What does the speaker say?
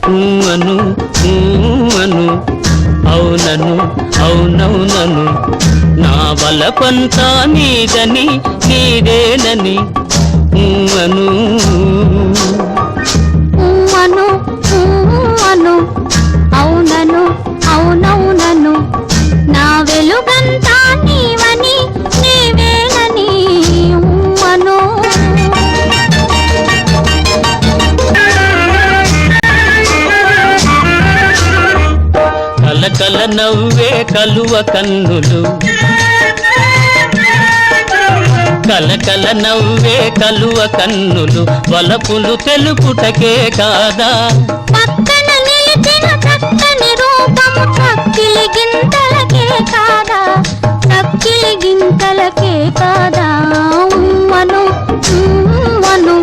అను అను అవునను అవునవునను నా బలపంతా నీదని నీదేనని అను అను అను అవునను అవునవునను నా వెలుగంతా నీవని నీవేనని అను కలకల నవ్వే కలువ కన్నులు కలకల నవ్వే కలువ కన్నులు వలపులు తెలుపుటకే కాదా పక్కన నిలిచిన చక్కని రూపము చక్కిలి గింతలకే కాదా చక్కిలి గింతలకే కాదా అను అను